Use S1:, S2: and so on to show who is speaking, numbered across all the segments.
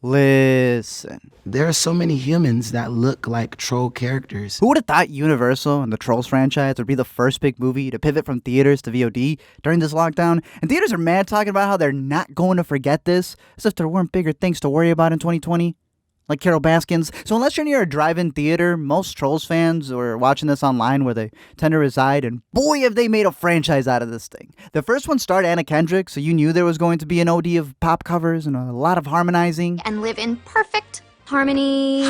S1: Listen.
S2: There are so many humans that look like troll characters.
S1: Who would have thought Universal and the Trolls franchise would be the first big movie to pivot from theaters to VOD during this lockdown? And theaters are mad talking about how they're not going to forget this, as if there weren't bigger things to worry about in 2020. Like Carol Baskins. So unless you're near a drive-in theater, most Trolls fans are watching this online where they tend to reside, and boy have they made a franchise out of this thing. The first one starred Anna Kendrick, so you knew there was going to be an OD of pop covers and a lot of harmonizing.
S3: And live in perfect harmony.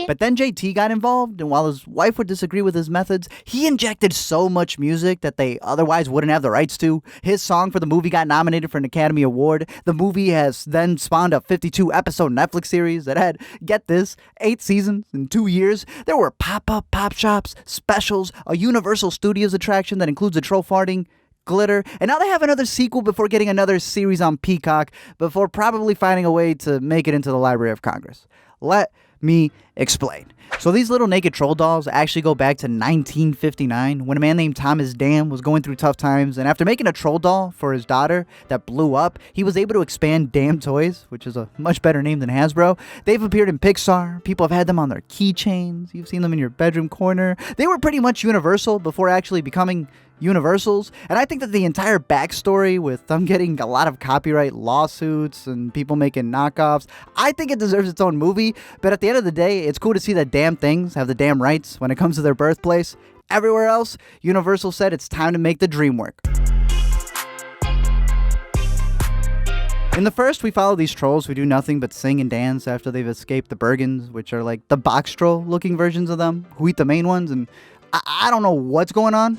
S1: But then JT got involved, and while his wife would disagree with his methods, he injected so much music that they otherwise wouldn't have the rights to. His song for the movie got nominated for an Academy Award. The movie has then spawned a 52-episode Netflix series that had, get this, 8 seasons in 2 years. There were pop-up pop shops, specials, a Universal Studios attraction that includes a troll farting, glitter, and now they have another sequel before getting another series on Peacock, before probably finding a way to make it into the Library of Congress. Let me explain. So these little naked troll dolls actually go back to 1959 when a man named Thomas Dam was going through tough times, and after making a troll doll for his daughter that blew up, he was able to expand Dam Toys, which is a much better name than Hasbro. They've appeared in Pixar. People have had them on their keychains. You've seen them in your bedroom corner. They were pretty much Universal before actually becoming Universals, and I think that the entire backstory with them getting a lot of copyright lawsuits and people making knockoffs, I think it deserves its own movie. But at the end of the day, it's cool to see that damn things have the damn rights when it comes to their birthplace. Everywhere else, Universal said it's time to make the dream work. In the first, we follow these trolls who do nothing but sing and dance after they've escaped the Bergens, which are like the box troll looking versions of them, who eat the main ones, and I don't know what's going on.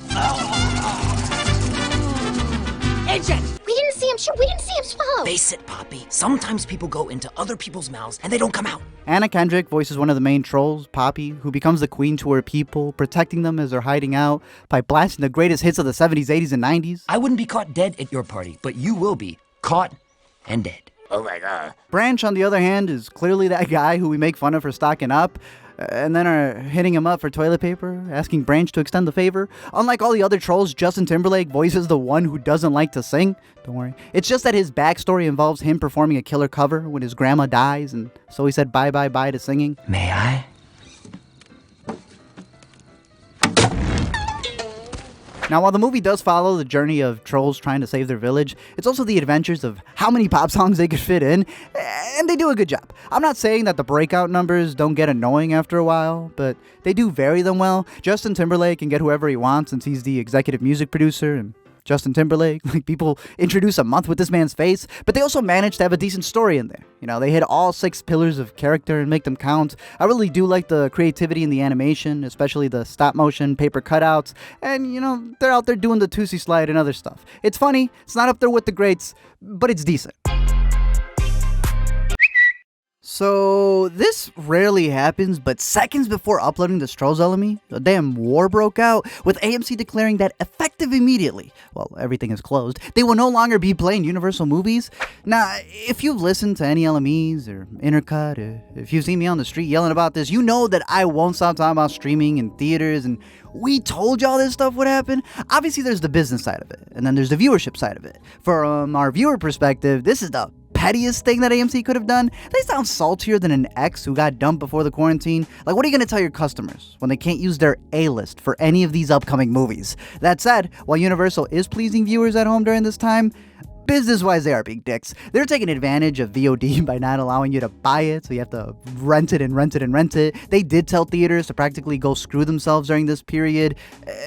S3: Agent! We didn't see him shoot. We didn't see him swallow.
S4: Face it, Poppy. Sometimes people go into other people's mouths and they don't come out.
S1: Anna Kendrick voices one of the main trolls, Poppy, who becomes the queen to her people, protecting them as they're hiding out by blasting the greatest hits of the 70s, 80s, and 90s.
S4: I wouldn't be caught dead at your party, but you will be caught and dead.
S2: Oh my god.
S1: Branch, on the other hand, is clearly that guy who we make fun of for stocking up, and then are hitting him up for toilet paper, asking Branch to extend the favor. Unlike all the other trolls, Justin Timberlake voices the one who doesn't like to sing. Don't worry. It's just that his backstory involves him performing a killer cover when his grandma dies, and so he said bye bye bye to singing.
S4: May I?
S1: Now, while the movie does follow the journey of trolls trying to save their village, it's also the adventures of how many pop songs they could fit in, and they do a good job. I'm not saying that the breakout numbers don't get annoying after a while, but they do vary them well. Justin Timberlake can get whoever he wants since he's the executive music producer, and Justin Timberlake, like, people introduce a month with this man's face, but they also manage to have a decent story in there. You know, they hit all 6 pillars of character and make them count. I really do like the creativity in the animation, especially the stop motion paper cutouts, and, you know, they're out there doing the Tootsie Slide and other stuff. It's funny, it's not up there with the greats, but it's decent. So, this rarely happens, but seconds before uploading this Trolls LME, a damn war broke out, with AMC declaring that effective immediately, well, everything is closed, they will no longer be playing Universal movies. Now, if you've listened to any LMEs or Intercut, or if you've seen me on the street yelling about this, you know that I won't stop talking about streaming and theaters, and we told y'all this stuff would happen. Obviously, there's the business side of it, and then there's the viewership side of it. From our viewer perspective, this is the pettiest thing that AMC could have done. They sound saltier than an ex who got dumped before the quarantine. Like, what are you going to tell your customers when they can't use their A-list for any of these upcoming movies? That said, while Universal is pleasing viewers at home during this time, business-wise, they are big dicks. They're taking advantage of VOD by not allowing you to buy it, so you have to rent it and rent it and rent it. They did tell theaters to practically go screw themselves during this period.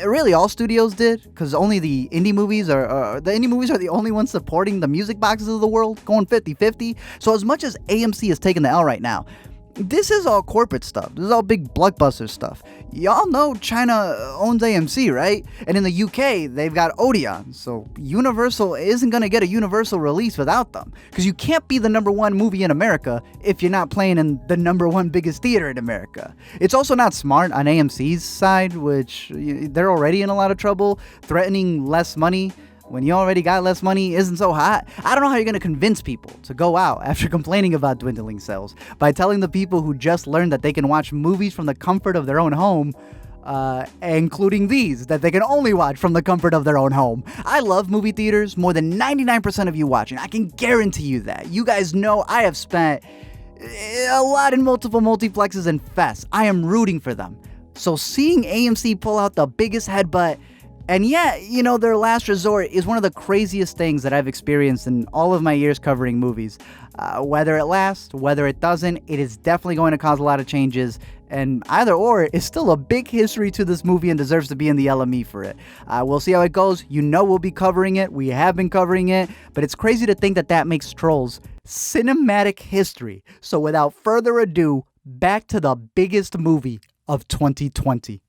S1: Really, all studios did, because only the indie movies are the only ones supporting the music boxes of the world, going 50-50. So as much as AMC is taking the L right now, this is all corporate stuff. This is all big blockbuster stuff. Y'all know China owns AMC, right? And in the UK, they've got Odeon. So Universal isn't going to get a Universal release without them. Because you can't be the #1 movie in America if you're not playing in the #1 biggest theater in America. It's also not smart on AMC's side, which they're already in a lot of trouble, threatening less money when you already got less money isn't so hot. I don't know how you're going to convince people to go out after complaining about dwindling sales by telling the people who just learned that they can watch movies from the comfort of their own home, including these that they can only watch from the comfort of their own home. I love movie theaters more than 99% of you watching. I can guarantee you that. You guys know I have spent a lot in multiple multiplexes and fests. I am rooting for them. So seeing AMC pull out the biggest headbutt, and yet, their last resort is one of the craziest things that I've experienced in all of my years covering movies. Whether it lasts, whether it doesn't, it is definitely going to cause a lot of changes, and either or is still a big history to this movie and deserves to be in the LME for it. We'll see how it goes. We'll be covering it. We have been covering it, but it's crazy to think that makes Trolls cinematic history. So without further ado, back to the biggest movie of 2020.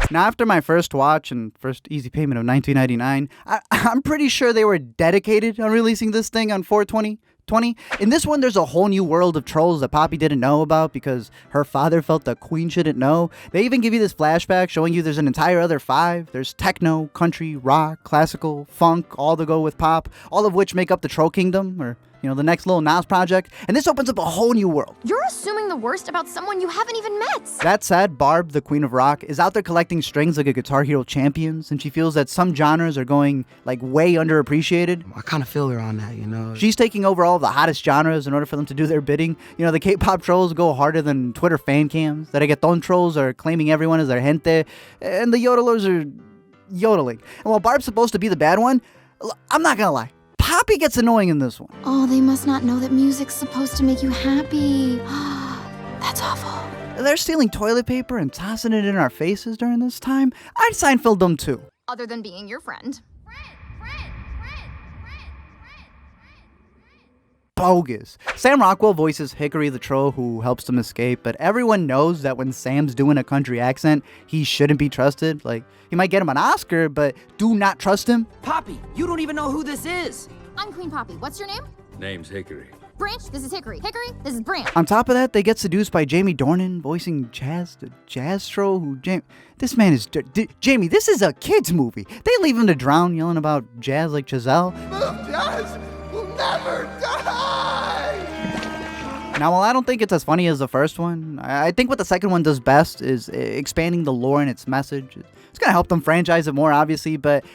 S1: Now, after my first watch and first easy payment of $19.99, I'm pretty sure they were dedicated on releasing this thing on 4/20/20. In this one, there's a whole new world of trolls that Poppy didn't know about because her father felt the queen shouldn't know. They even give you this flashback showing you there's an entire other 5. There's techno, country, rock, classical, funk, all to go with pop, all of which make up the Troll Kingdom, or the next little Nas project, and this opens up a whole new world.
S3: You're assuming the worst about someone you haven't even met.
S1: That said, Barb, the queen of rock, is out there collecting strings like a Guitar Hero champions, and she feels that some genres are going, way underappreciated.
S2: I kind of feel her on that,
S1: She's taking over all of the hottest genres in order for them to do their bidding. The K-pop trolls go harder than Twitter fan cams. The reggaeton trolls are claiming everyone as their gente, and the yodelers are yodeling. And while Barb's supposed to be the bad one, I'm not gonna lie, Poppy gets annoying in this one.
S3: Oh, they must not know that music's supposed to make you happy. That's awful.
S1: They're stealing toilet paper and tossing it in our faces during this time. I'd Seinfeld them too.
S3: Other than being your friend.
S1: Bogus. Sam Rockwell voices Hickory the troll who helps them escape, but everyone knows that when Sam's doing a country accent, he shouldn't be trusted. He might get him an Oscar, but do not trust him.
S4: Poppy, you don't even know who this is.
S3: I'm Queen Poppy. What's your name?
S5: Name's Hickory.
S3: Branch, this is Hickory. Hickory, this is Branch.
S1: On top of that, they get seduced by Jamie Dornan voicing Chaz, the jazz troll who... This man is... Jamie, this is a kid's movie. They leave him to drown yelling about jazz like Chazelle.
S6: Jazz will never die!
S1: Now, while I don't think it's as funny as the first one, I think what the second one does best is expanding the lore and its message. It's going to help them franchise it more, obviously, but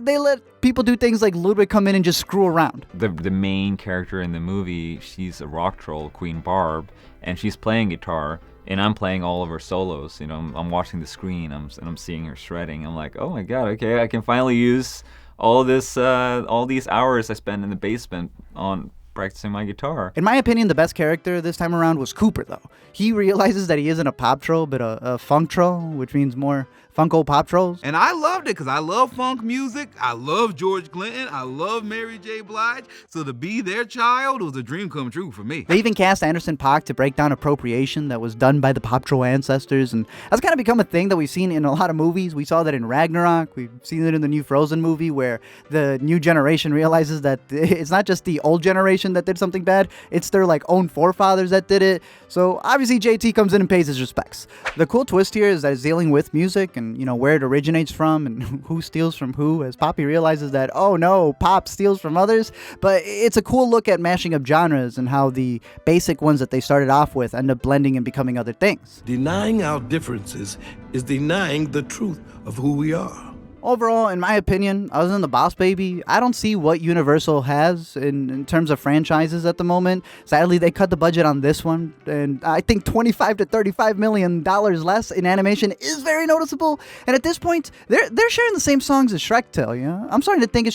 S1: they let people do things like Ludwig come in and just screw around.
S7: The main character in the movie, she's a rock troll, Queen Barb, and she's playing guitar, and I'm playing all of her solos. I'm watching the screen, and I'm seeing her shredding. I'm like, oh my god, okay, I can finally use all these hours I spent in the basement on practicing my guitar.
S1: In my opinion, the best character this time around was Cooper, though. He realizes that he isn't a pop troll, but a funk troll, which means more Funko Pop trolls.
S6: And I loved it because I love funk music. I love George Clinton. I love Mary J. Blige. So to be their child was a dream come true for me.
S1: They even cast Anderson Paak to break down appropriation that was done by the pop troll ancestors. And that's kind of become a thing that we've seen in a lot of movies. We saw that in Ragnarok. We've seen it in the new Frozen movie where the new generation realizes that it's not just the old generation that did something bad. It's their own forefathers that did it. So obviously JT comes in and pays his respects. The cool twist here is that it's dealing with music and where it originates from and who steals from who, as Poppy realizes that, oh no, Pop steals from others. But it's a cool look at mashing up genres and how the basic ones that they started off with end up blending and becoming other things.
S8: Denying our differences is denying the truth of who we are.
S1: Overall, in my opinion, other than the Boss Baby, I don't see what Universal has in terms of franchises at the moment. Sadly, they cut the budget on this one, and I think $25 to $35 million less in animation is very noticeable. And at this point, they're sharing the same songs as Shrek Tale, I'm starting to think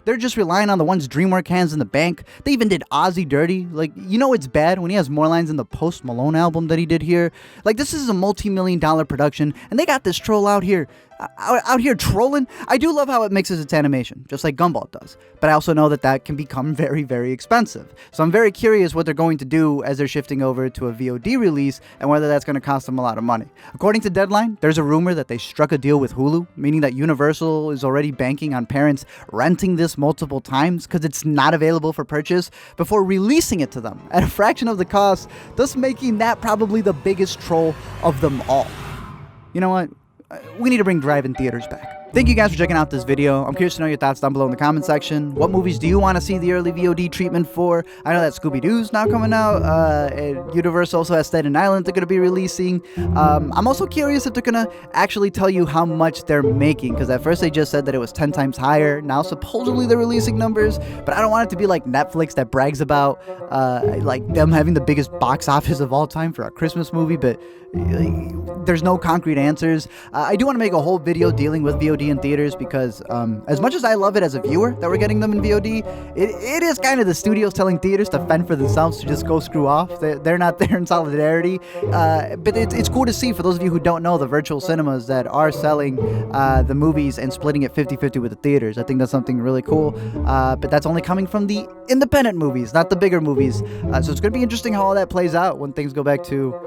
S1: they're just relying on the ones DreamWorks has in the bank. They even did Ozzy dirty. It's bad when he has more lines in the Post Malone album that he did here. This is a multi-million-dollar production, and they got this troll out here trolling. I do love how it mixes its animation, just like Gumball does. But I also know that can become very, very expensive. So I'm very curious what they're going to do as they're shifting over to a VOD release and whether that's going to cost them a lot of money. According to Deadline, there's a rumor that they struck a deal with Hulu, meaning that Universal is already banking on parents renting this multiple times because it's not available for purchase before releasing it to them at a fraction of the cost, thus making that probably the biggest troll of them all. You know what? We need to bring drive-in theaters back. Thank you guys for checking out this video. I'm curious to know your thoughts down below in the comment section. What movies do you want to see the early VOD treatment for? I know that Scooby-Doo's now coming out, and Universal also has Staten Island they're going to be releasing. I'm also curious if they're going to actually tell you how much they're making, because at first they just said that it was 10 times higher. Now supposedly they're releasing numbers, but I don't want it to be like Netflix that brags about like them having the biggest box office of all time for a Christmas movie, but there's no concrete answers. I do want to make a whole video dealing with VOD in theaters because as much as I love it as a viewer that we're getting them in VOD, it is kind of the studios telling theaters to fend for themselves, to just go screw off. They're not there in solidarity. But it's cool to see, for those of you who don't know, the virtual cinemas that are selling the movies and splitting it 50-50 with the theaters. I think that's something really cool. But that's only coming from the independent movies, not the bigger movies. So it's going to be interesting how all that plays out when things go back to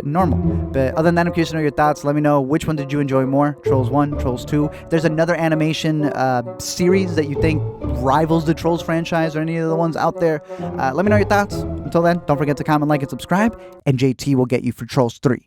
S1: normal. But other than that, I'm curious to know your thoughts. Let me know, which one did you enjoy more? Trolls 1, Trolls 2? If there's another animation series that you think rivals the Trolls franchise or any of the ones out there, let me know your thoughts. Until then, don't forget to comment, like, and subscribe, and JT will get you for Trolls 3.